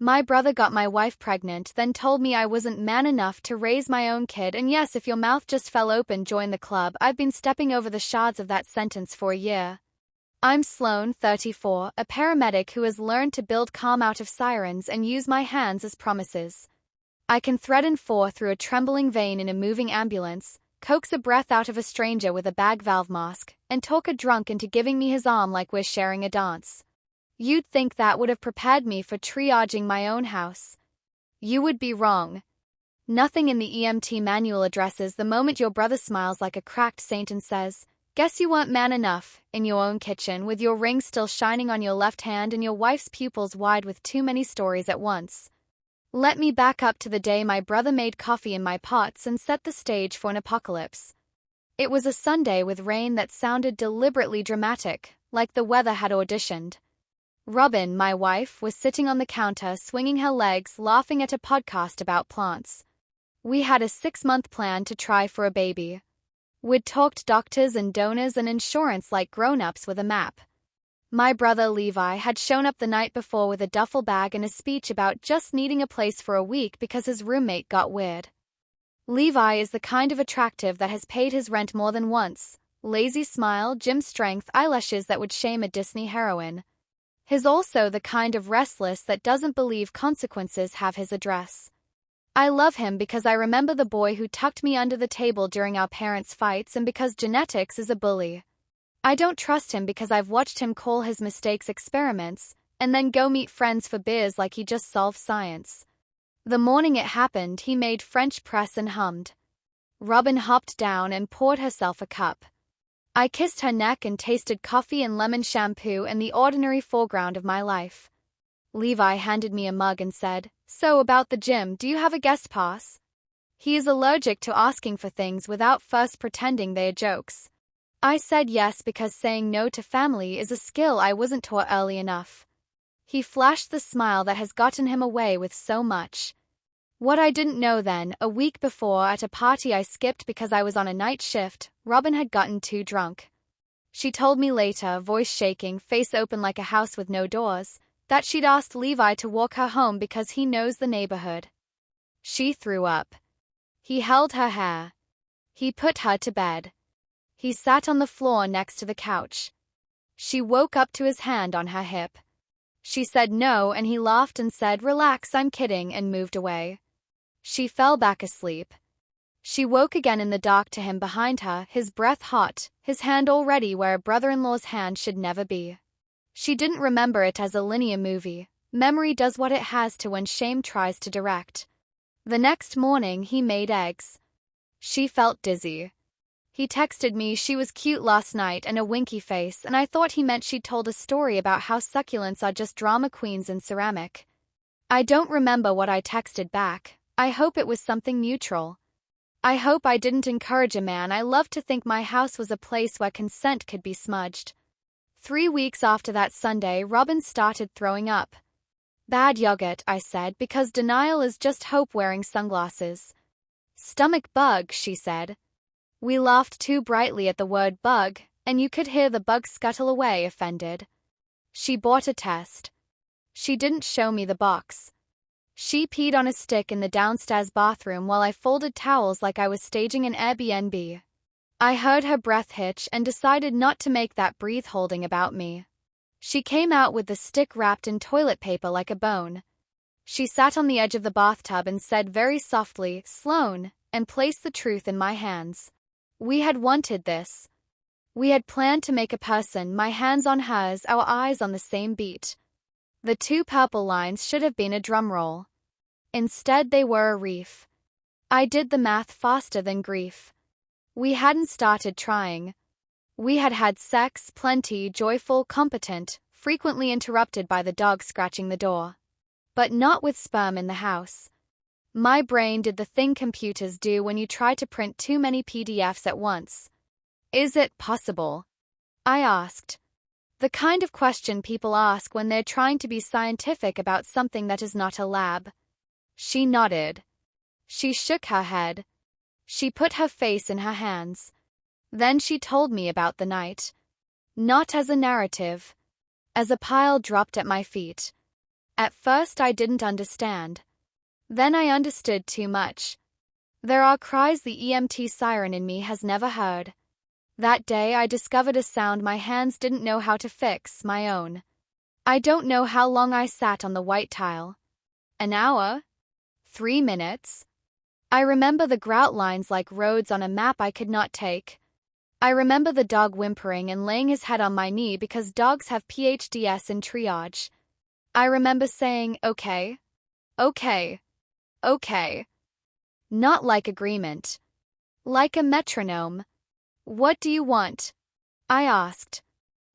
My brother got my wife pregnant, then told me I wasn't man enough to raise my own kid, and yes, if your mouth just fell open, join the club. I've been stepping over the shards of that sentence for a year. I'm Sloan, 34, a paramedic who has learned to build calm out of sirens and use my hands as promises. I can thread and four through a trembling vein in a moving ambulance, coax a breath out of a stranger with a bag valve mask, and talk a drunk into giving me his arm like we're sharing a dance. You'd think that would have prepared me for triaging my own house. You would be wrong. Nothing in the EMT manual addresses the moment your brother smiles like a cracked saint and says, "Guess you weren't man enough," in your own kitchen with your ring still shining on your left hand and your wife's pupils wide with too many stories at once. Let me back up to the day my brother made coffee in my pots and set the stage for an apocalypse. It was a Sunday with rain that sounded deliberately dramatic, like the weather had auditioned. Robin, my wife, was sitting on the counter swinging her legs, laughing at a podcast about plants. We had a 6-month plan to try for a baby. We'd talked doctors and donors and insurance like grown-ups with a map. My brother Levi had shown up the night before with a duffel bag and a speech about just needing a place for a week because his roommate got weird. Levi is the kind of attractive that has paid his rent more than once. Lazy smile, gym strength, eyelashes that would shame a Disney heroine. He's also the kind of restless that doesn't believe consequences have his address. I love him because I remember the boy who tucked me under the table during our parents' fights and because genetics is a bully. I don't trust him because I've watched him call his mistakes experiments and then go meet friends for beers like he just solved science. The morning it happened, he made French press and hummed. Robin hopped down and poured herself a cup. I kissed her neck and tasted coffee and lemon shampoo in the ordinary foreground of my life. Levi handed me a mug and said, "So about the gym, do you have a guest pass?" He is allergic to asking for things without first pretending they are jokes. I said yes because saying no to family is a skill I wasn't taught early enough. He flashed the smile that has gotten him away with so much. What I didn't know then, a week before at a party I skipped because I was on a night shift, Robin had gotten too drunk. She told me later, voice shaking, face open like a house with no doors, that she'd asked Levi to walk her home because he knows the neighborhood. She threw up. He held her hair. He put her to bed. He sat on the floor next to the couch. She woke up to his hand on her hip. She said no and he laughed and said, "Relax, I'm kidding," and moved away. She fell back asleep. She woke again in the dark to him behind her, his breath hot, his hand already where a brother-in-law's hand should never be. She didn't remember it as a linear movie. Memory does what it has to when shame tries to direct. The next morning he made eggs. She felt dizzy. He texted me she was cute last night and a winky face, and I thought he meant she'd told a story about how succulents are just drama queens in ceramic. I don't remember what I texted back. I hope it was something neutral. I hope I didn't encourage a man. I loved to think my house was a place where consent could be smudged. 3 weeks after that Sunday, Robin started throwing up. "Bad yogurt," I said, because denial is just hope wearing sunglasses. "Stomach bug," she said. We laughed too brightly at the word bug, and you could hear the bug scuttle away, offended. She bought a test. She didn't show me the box. She peed on a stick in the downstairs bathroom while I folded towels like I was staging an Airbnb. I heard her breath hitch and decided not to make that breath-holding about me. She came out with the stick wrapped in toilet paper like a bone. She sat on the edge of the bathtub and said very softly, "Sloan," and placed the truth in my hands. We had wanted this. We had planned to make a person, my hands on hers, our eyes on the same beat. The 2 purple lines should have been a drum roll. Instead, they were a reef. I did the math faster than grief. We hadn't started trying. We had had sex, plenty, joyful, competent, frequently interrupted by the dog scratching the door. But not with sperm in the house. My brain did the thing computers do when you try to print too many PDFs at once. "Is it possible?" I asked. The kind of question people ask when they're trying to be scientific about something that is not a lab. She nodded. She shook her head. She put her face in her hands. Then she told me about the night. Not as a narrative. As a pile dropped at my feet. At first I didn't understand. Then I understood too much. There are cries the EMT siren in me has never heard. That day I discovered a sound my hands didn't know how to fix, my own. I don't know how long I sat on the white tile. An hour? 3 minutes? I remember the grout lines like roads on a map I could not take. I remember the dog whimpering and laying his head on my knee because dogs have PhDs in triage. I remember saying, okay, okay, okay. Not like agreement. Like a metronome. What do you want? I asked.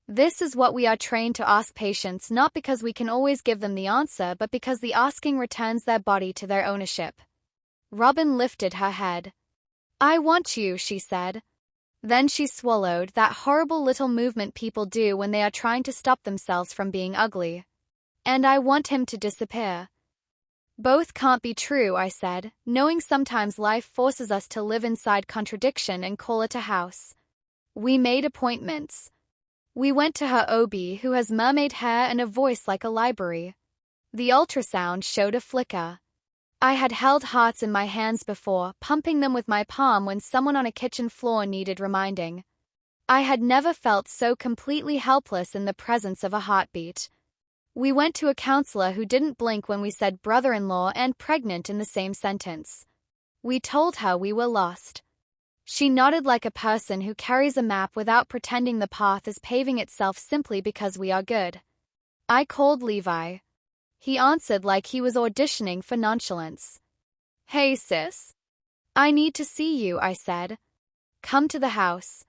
This is what we are trained to ask patients, not because we can always give them the answer, but because the asking returns their body to their ownership. Robin lifted her head. I want you, she said. Then she swallowed, that horrible little movement people do when they are trying to stop themselves from being ugly. And I want him to disappear. Both can't be true, I said, knowing sometimes life forces us to live inside contradiction and call it a house. We made appointments. We went to her OB, who has mermaid hair and a voice like a library. The ultrasound showed a flicker. I had held hearts in my hands before, pumping them with my palm when someone on a kitchen floor needed reminding. I had never felt so completely helpless in the presence of a heartbeat. We went to a counselor who didn't blink when we said brother-in-law and pregnant in the same sentence. We told her we were lost. She nodded like a person who carries a map without pretending the path is paving itself simply because we are good. I called Levi. He answered like he was auditioning for nonchalance. Hey sis. I need to see you, I said. Come to the house.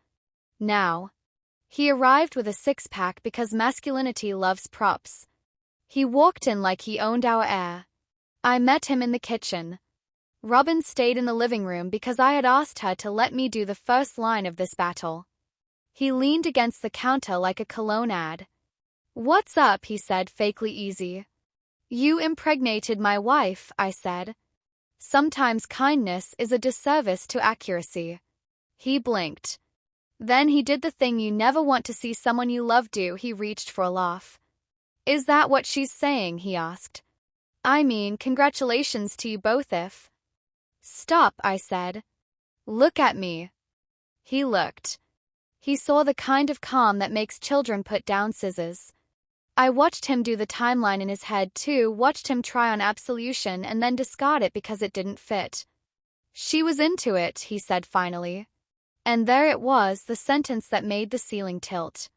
Now. He arrived with a six-pack because masculinity loves props. He walked in like he owned our air. I met him in the kitchen. Robin stayed in the living room because I had asked her to let me do the first line of this battle. He leaned against the counter like a cologne ad. What's up, he said, fakely easy. You impregnated my wife, I said. Sometimes kindness is a disservice to accuracy. He blinked. Then he did the thing you never want to see someone you love do. He reached for a laugh. Is that what she's saying? He asked. I mean, congratulations to you both if... Stop, I said. Look at me. He looked. He saw the kind of calm that makes children put down scissors. I watched him do the timeline in his head too, watched him try on absolution and then discard it because it didn't fit. She was into it, he said finally. And there it was, the sentence that made the ceiling tilt.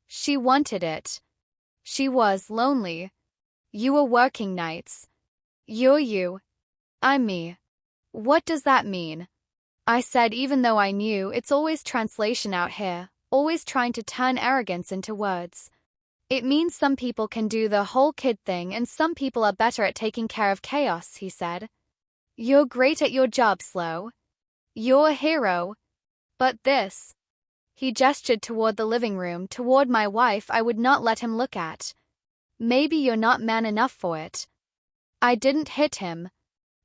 She wanted it. She was lonely. You were working nights. You're you. I'm me. What does that mean? I said, even though I knew it's always translation out here, always trying to turn arrogance into words. It means some people can do the whole kid thing and some people are better at taking care of chaos, he said. You're great at your job, Slow. You're a hero. But this. He gestured toward the living room, toward my wife I would not let him look at. Maybe you're not man enough for it. I didn't hit him.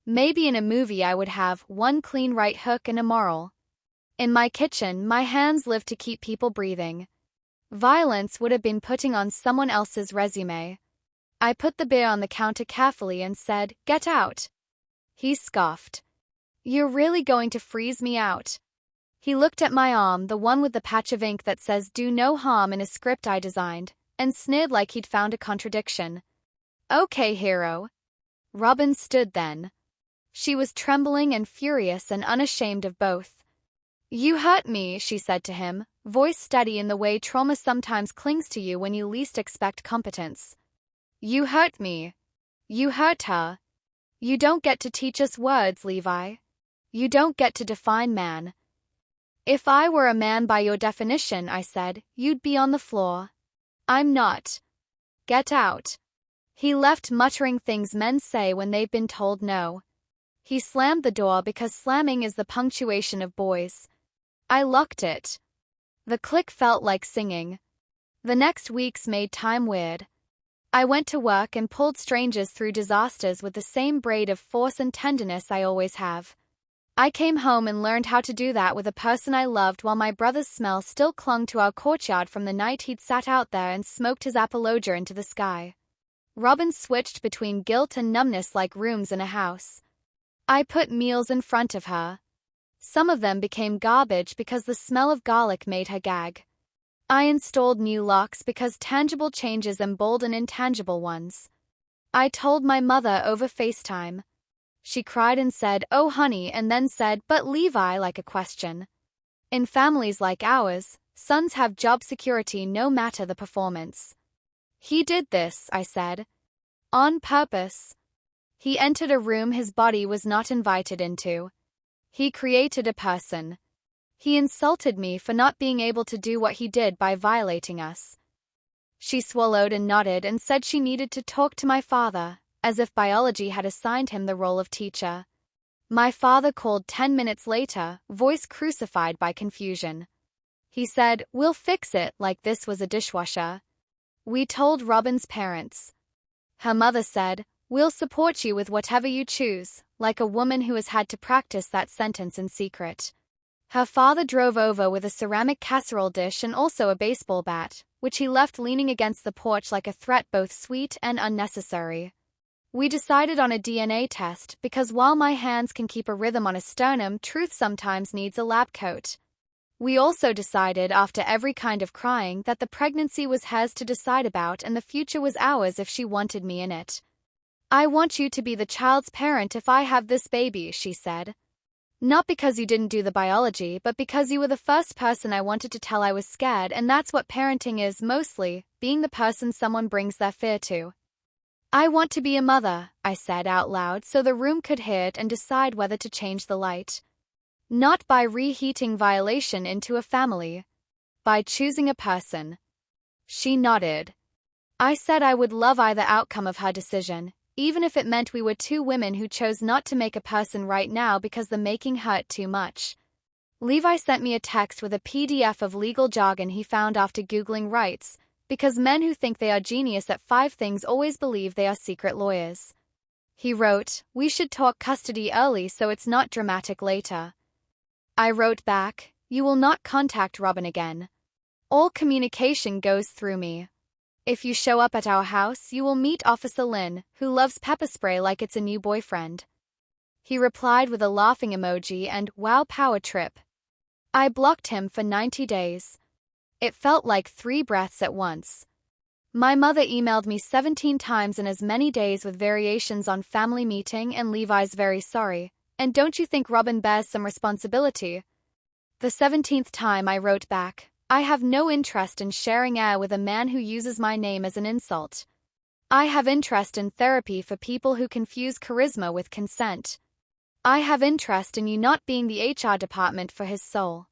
Maybe in a movie I would have one clean right hook and a moral. In my kitchen, my hands lived to keep people breathing. Violence would have been putting on someone else's resume. I put the beer on the counter carefully and said, "Get out." He scoffed. You're really going to freeze me out. He looked at my arm, the one with the patch of ink that says "Do no harm" in a script I designed, and sneered like he'd found a contradiction. Okay, hero. Robin stood then. She was trembling and furious and unashamed of both. You hurt me, she said to him, voice steady in the way trauma sometimes clings to you when you least expect competence. You hurt me. You hurt her. You don't get to teach us words, Levi. You don't get to define man. If I were a man by your definition, I said, you'd be on the floor. I'm not. Get out. He left muttering things men say when they've been told no. He slammed the door because slamming is the punctuation of boys. I locked it. The click felt like singing. The next weeks made time weird. I went to work and pulled strangers through disasters with the same braid of force and tenderness I always have. I came home and learned how to do that with a person I loved while my brother's smell still clung to our courtyard from the night he'd sat out there and smoked his apologia into the sky. Robin switched between guilt and numbness like rooms in a house. I put meals in front of her. Some of them became garbage because the smell of garlic made her gag. I installed new locks because tangible changes embolden intangible ones. I told my mother over FaceTime. She cried and said, "Oh honey," and then said, "But Levi," like a question. In families like ours, sons have job security no matter the performance. He did this, I said. On purpose. He entered a room his body was not invited into. He created a person. He insulted me for not being able to do what he did by violating us. She swallowed and nodded and said she needed to talk to my father, as if biology had assigned him the role of teacher. My father called 10 minutes later, voice crucified by confusion. He said, "We'll fix it," like this was a dishwasher. We told Robin's parents. Her mother said, "We'll support you with whatever you choose," like a woman who has had to practice that sentence in secret. Her father drove over with a ceramic casserole dish and also a baseball bat, which he left leaning against the porch like a threat both sweet and unnecessary. We decided on a DNA test because while my hands can keep a rhythm on a sternum, truth sometimes needs a lab coat. We also decided after every kind of crying that the pregnancy was hers to decide about and the future was ours if she wanted me in it. "I want you to be the child's parent if I have this baby," she said. "Not because you didn't do the biology, but because you were the first person I wanted to tell I was scared, and that's what parenting is mostly, being the person someone brings their fear to." "I want to be a mother," I said out loud so the room could hear it and decide whether to change the light. Not by reheating violation into a family. By choosing a person. She nodded. I said I would love either outcome of her decision, even if it meant we were two women who chose not to make a person right now because the making hurt too much. Levi sent me a text with a PDF of legal jargon he found after Googling rights, because men who think they are genius at 5 things always believe they are secret lawyers. He wrote, "We should talk custody early so it's not dramatic later." I wrote back, "You will not contact Robin again. All communication goes through me. If you show up at our house, you will meet Officer Lynn, who loves pepper spray like it's a new boyfriend." He replied with a laughing emoji and, "Wow, power trip." I blocked him for 90 days. It felt like 3 breaths at once. My mother emailed me 17 times in as many days with variations on family meeting and Levi's very sorry, and don't you think Robin bears some responsibility? The 17th time I wrote back, "I have no interest in sharing air with a man who uses my name as an insult. I have interest in therapy for people who confuse charisma with consent. I have interest in you not being the HR department for his soul."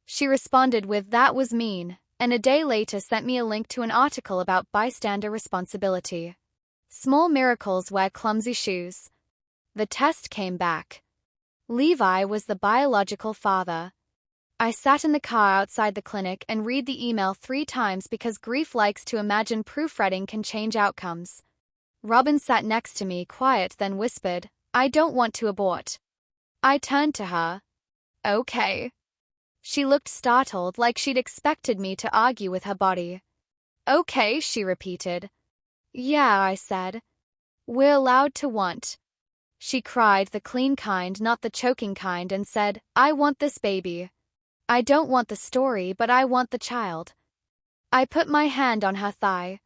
She responded with, "That was mean," and a day later sent me a link to an article about bystander responsibility. Small miracles wear clumsy shoes. The test came back. Levi was the biological father. I sat in the car outside the clinic and read the email 3 times because grief likes to imagine proofreading can change outcomes. Robin sat next to me, quiet, then whispered, "I don't want to abort." I turned to her. "Okay." She looked startled, like she'd expected me to argue with her body. "Okay," she repeated. "Yeah," I said. "We're allowed to want." She cried, the clean kind, not the choking kind, and said, "I want this baby. I don't want the story, but I want the child." I put my hand on her thigh.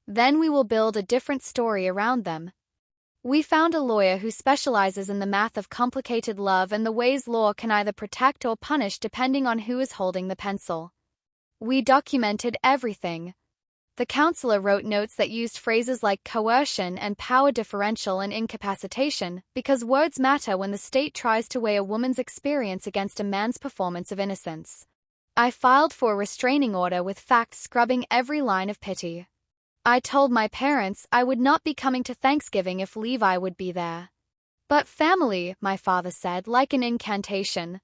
"Then we will build a different story around them." We found a lawyer who specializes in the math of complicated love and the ways law can either protect or punish depending on who is holding the pencil. We documented everything. The counselor wrote notes that used phrases like coercion and power differential and incapacitation, because words matter when the state tries to weigh a woman's experience against a man's performance of innocence. I filed for a restraining order with facts scrubbing every line of pity. I told my parents I would not be coming to Thanksgiving if Levi would be there. "But family," my father said, like an incantation.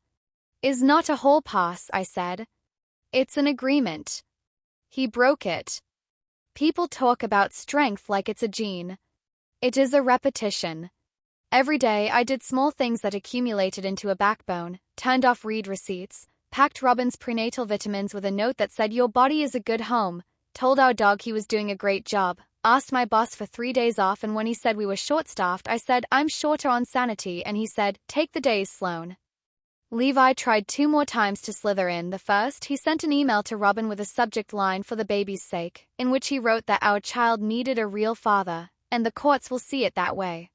"Is not a hall pass," I said. "It's an agreement." He broke it. People talk about strength like it's a gene. It is a repetition. Every day I did small things that accumulated into a backbone, turned off read receipts, packed Robin's prenatal vitamins with a note that said, "Your body is a good home," told our dog he was doing a great job, asked my boss for 3 days off, and when he said we were short-staffed, I said, I'm shorter on sanity, and he said, take the days, Sloan. Levi tried 2 more times to slither in. The first, he sent an email to Robin with a subject line, for the baby's sake, in which he wrote that our child needed a real father, and the courts will see it that way.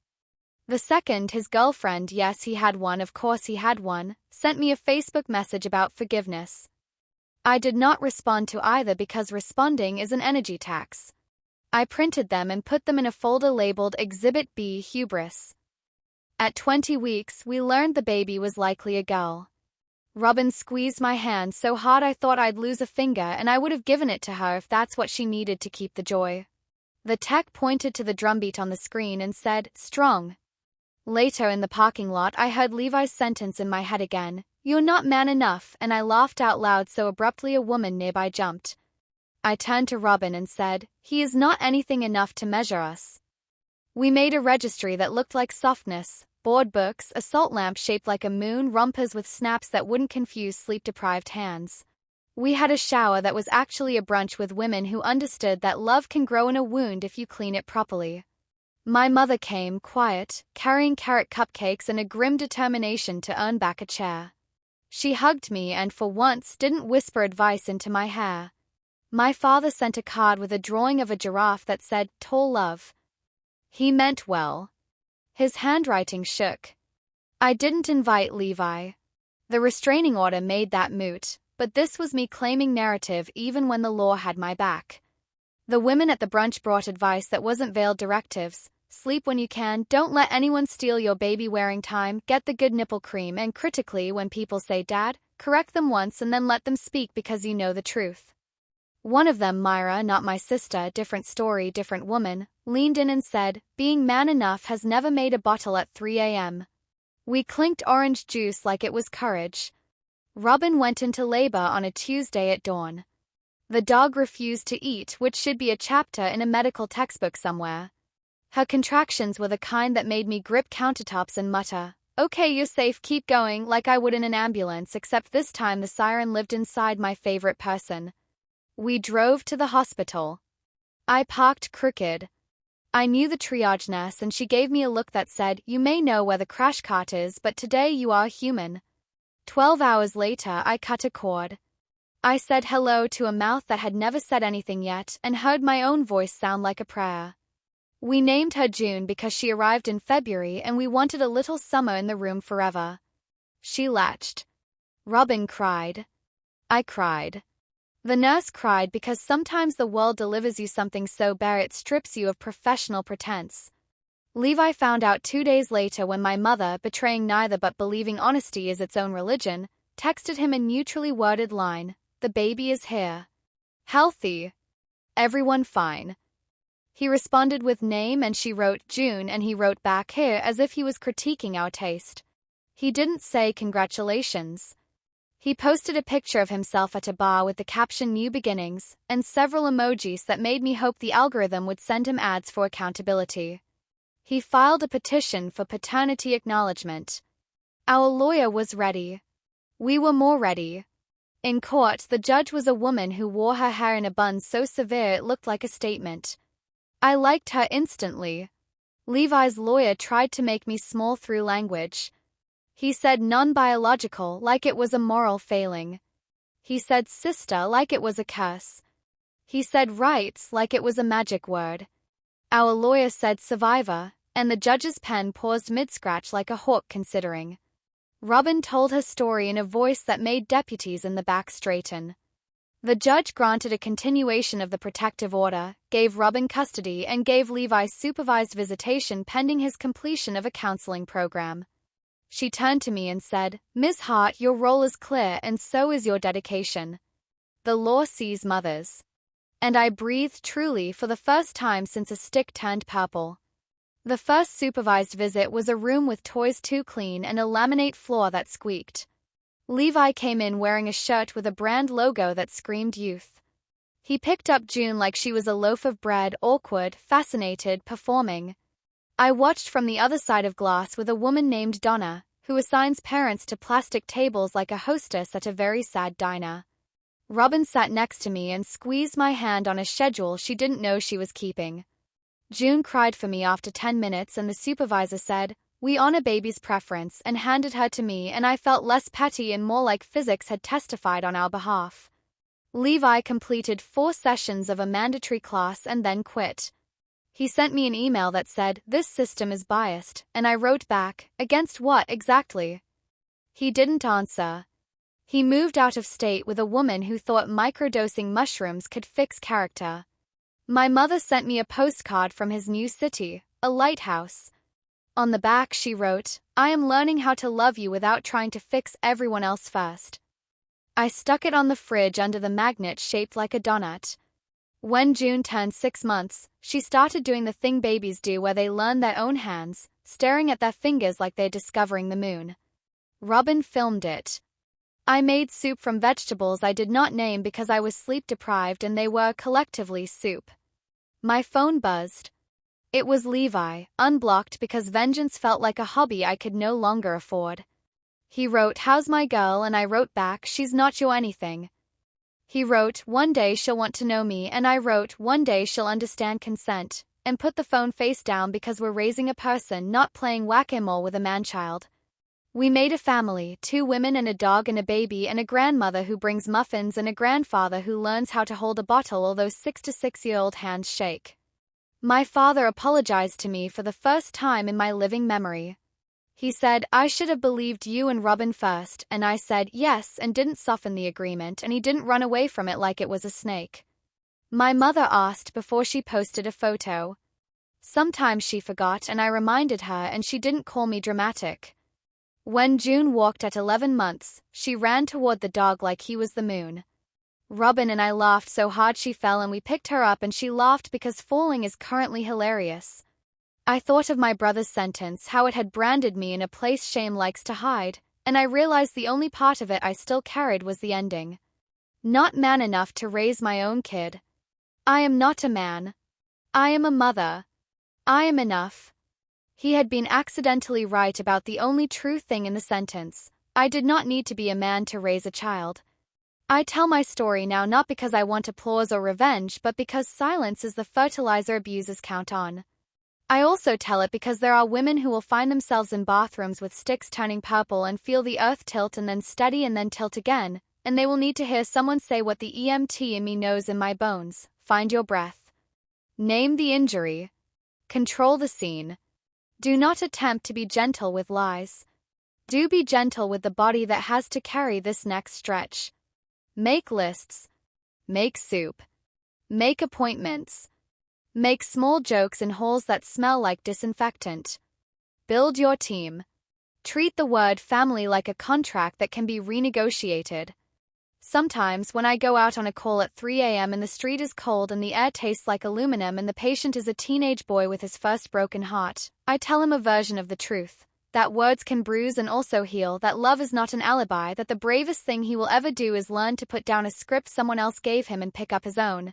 The second, his girlfriend, yes he had one, of course he had one, sent me a Facebook message about forgiveness. I did not respond to either because responding is an energy tax. I printed them and put them in a folder labeled Exhibit B, Hubris. At 20 weeks, we learned the baby was likely a girl. Robin squeezed my hand so hard I thought I'd lose a finger, and I would have given it to her if that's what she needed to keep the joy. The tech pointed to the drumbeat on the screen and said, strong. Later in the parking lot, I heard Levi's sentence in my head again, you're not man enough, and I laughed out loud so abruptly a woman nearby jumped. I turned to Robin and said, he is not anything enough to measure us. We made a registry that looked like softness, board books, a salt lamp shaped like a moon, rompers with snaps that wouldn't confuse sleep-deprived hands. We had a shower that was actually a brunch with women who understood that love can grow in a wound if you clean it properly. My mother came, quiet, carrying carrot cupcakes and a grim determination to earn back a chair. She hugged me and, for once, didn't whisper advice into my hair. My father sent a card with a drawing of a giraffe that said, tall love. He meant well. His handwriting shook. I didn't invite Levi. The restraining order made that moot, but this was me claiming narrative even when the law had my back. The women at the brunch brought advice that wasn't veiled directives. Sleep when you can, don't let anyone steal your baby wearing time, get the good nipple cream, and critically, when people say dad, correct them once and then let them speak because you know the truth. One of them, Myra, not my sister, different story, different woman, leaned in and said, being man enough has never made a bottle at 3 a.m. We clinked orange juice like it was courage. Robin went into labor on a Tuesday at dawn. The dog refused to eat, which should be a chapter in a medical textbook somewhere. Her contractions were the kind that made me grip countertops and mutter, okay, you're safe, keep going, like I would in an ambulance, except this time the siren lived inside my favorite person. We drove to the hospital. I parked crooked. I knew the triage nurse and she gave me a look that said, you may know where the crash cart is, but today you are human. 12 hours later, I cut a cord. I said hello to a mouth that had never said anything yet and heard my own voice sound like a prayer. We named her June because she arrived in February and we wanted a little summer in the room forever. She latched. Robin cried. I cried. The nurse cried because sometimes the world delivers you something so bare it strips you of professional pretense. Levi found out 2 days later when my mother, betraying neither but believing honesty is its own religion, texted him a neutrally worded line, the baby is here. Healthy. Everyone fine. He responded with name and she wrote June and he wrote back here as if he was critiquing our taste. He didn't say congratulations. He posted a picture of himself at a bar with the caption New Beginnings and several emojis that made me hope the algorithm would send him ads for accountability. He filed a petition for paternity acknowledgement. Our lawyer was ready. We were more ready. In court, the judge was a woman who wore her hair in a bun so severe it looked like a statement. I liked her instantly. Levi's lawyer tried to make me small through language. He said non-biological like it was a moral failing. He said sister like it was a curse. He said rights like it was a magic word. Our lawyer said survivor, and the judge's pen paused mid-scratch like a hawk considering. Robin told her story in a voice that made deputies in the back straighten. The judge granted a continuation of the protective order, gave Robin custody, and gave Levi supervised visitation pending his completion of a counseling program. She turned to me and said, Ms. Hart, your role is clear and so is your dedication. The law sees mothers. And I breathed truly for the first time since a stick turned purple. The first supervised visit was a room with toys too clean and a laminate floor that squeaked. Levi came in wearing a shirt with a brand logo that screamed youth. He picked up June like she was a loaf of bread, awkward, fascinated, performing. I watched from the other side of glass with a woman named Donna, who assigns parents to plastic tables like a hostess at a very sad diner. Robin sat next to me and squeezed my hand on a schedule she didn't know she was keeping. June cried for me after 10 minutes and the supervisor said, "We honor baby's preference," and handed her to me, and I felt less petty and more like physics had testified on our behalf. Levi completed 4 sessions of a mandatory class and then quit. He sent me an email that said, "This system is biased," and I wrote back, "Against what exactly?" He didn't answer. He moved out of state with a woman who thought microdosing mushrooms could fix character. My mother sent me a postcard from his new city, a lighthouse. On the back she wrote, "I am learning how to love you without trying to fix everyone else first." I stuck it on the fridge under the magnet shaped like a donut. When June turned 6 months, she started doing the thing babies do where they learn their own hands, staring at their fingers like they're discovering the moon. Robin filmed it. I made soup from vegetables I did not name because I was sleep-deprived and they were, collectively, soup. My phone buzzed. It was Levi, unblocked because vengeance felt like a hobby I could no longer afford. He wrote, "How's my girl?" and I wrote back, "She's not your anything." He wrote, "One day she'll want to know me," and I wrote, "One day she'll understand consent," and put the phone face down because we're raising a person, not playing whack-a-mole with a man-child. We made a family, 2 women and a dog and a baby and a grandmother who brings muffins and a grandfather who learns how to hold a bottle although 6 to 6-year-old hands shake. My father apologized to me for the first time in my living memory. He said, "I should have believed you and Robin first," and I said yes and didn't soften the agreement, and he didn't run away from it like it was a snake. My mother asked before she posted a photo. Sometimes she forgot and I reminded her and she didn't call me dramatic. When June walked at 11 months, she ran toward the dog like he was the moon. Robin and I laughed so hard she fell and we picked her up and she laughed because falling is currently hilarious. I thought of my brother's sentence, how it had branded me in a place shame likes to hide, and I realized the only part of it I still carried was the ending. Not man enough to raise my own kid. I am not a man. I am a mother. I am enough. He had been accidentally right about the only true thing in the sentence. I did not need to be a man to raise a child. I tell my story now not because I want applause or revenge, but because silence is the fertilizer abusers count on. I also tell it because there are women who will find themselves in bathrooms with sticks turning purple and feel the earth tilt and then steady and then tilt again, and they will need to hear someone say what the EMT in me knows in my bones: find your breath. Name the injury. Control the scene. Do not attempt to be gentle with lies. Do be gentle with the body that has to carry this next stretch. Make lists. Make soup. Make appointments. Make small jokes in holes that smell like disinfectant. Build your team. Treat the word family like a contract that can be renegotiated. Sometimes, when I go out on a call at 3 a.m. and the street is cold and the air tastes like aluminum and the patient is a teenage boy with his first broken heart, I tell him a version of the truth. That words can bruise and also heal, that love is not an alibi, that the bravest thing he will ever do is learn to put down a script someone else gave him and pick up his own.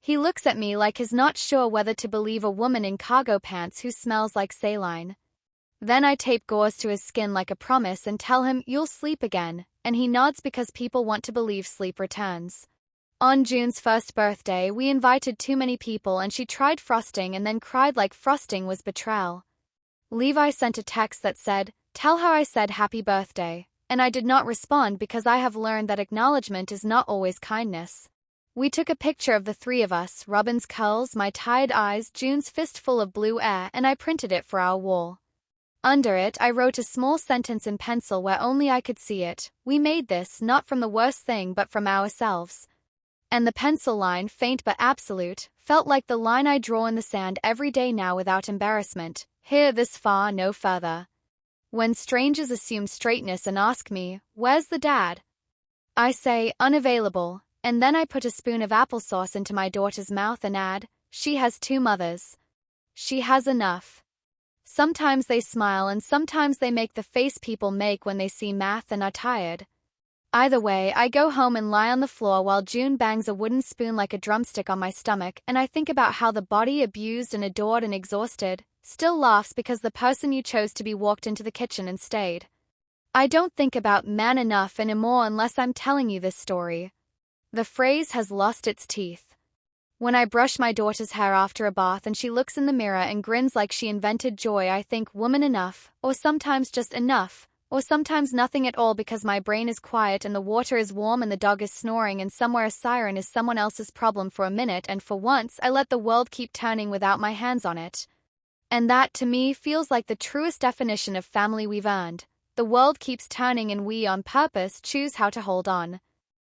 He looks at me like he's not sure whether to believe a woman in cargo pants who smells like saline. Then I tape gauze to his skin like a promise and tell him, "You'll sleep again," and he nods because people want to believe sleep returns. On June's first birthday, we invited too many people and she tried frosting and then cried like frosting was betrayal. Levi sent a text that said, "Tell her I said happy birthday," and I did not respond because I have learned that acknowledgement is not always kindness. We took a picture of the 3 of us, Robin's curls, my tired eyes, June's fistful of blue air, and I printed it for our wall. Under it, I wrote a small sentence in pencil where only I could see it: "We made this, not from the worst thing but from ourselves." And the pencil line, faint but absolute, felt like the line I draw in the sand every day now without embarrassment: "Here, this far, no further." When strangers assume straightness and ask me, "Where's the dad?" I say, "Unavailable," and then I put a spoon of applesauce into my daughter's mouth and add, "She has 2 mothers. She has enough." Sometimes they smile and sometimes they make the face people make when they see math and are tired. Either way, I go home and lie on the floor while June bangs a wooden spoon like a drumstick on my stomach, and I think about how the body abused and adored and exhausted still laughs because the person you chose to be walked into the kitchen and stayed. I don't think about man enough anymore unless I'm telling you this story. The phrase has lost its teeth. When I brush my daughter's hair after a bath and she looks in the mirror and grins like she invented joy, I think, woman, enough, or sometimes just enough, or sometimes nothing at all, because my brain is quiet and the water is warm and the dog is snoring and somewhere a siren is someone else's problem for a minute, and for once I let the world keep turning without my hands on it. And that, to me, feels like the truest definition of family we've earned. The world keeps turning and we, on purpose, choose how to hold on.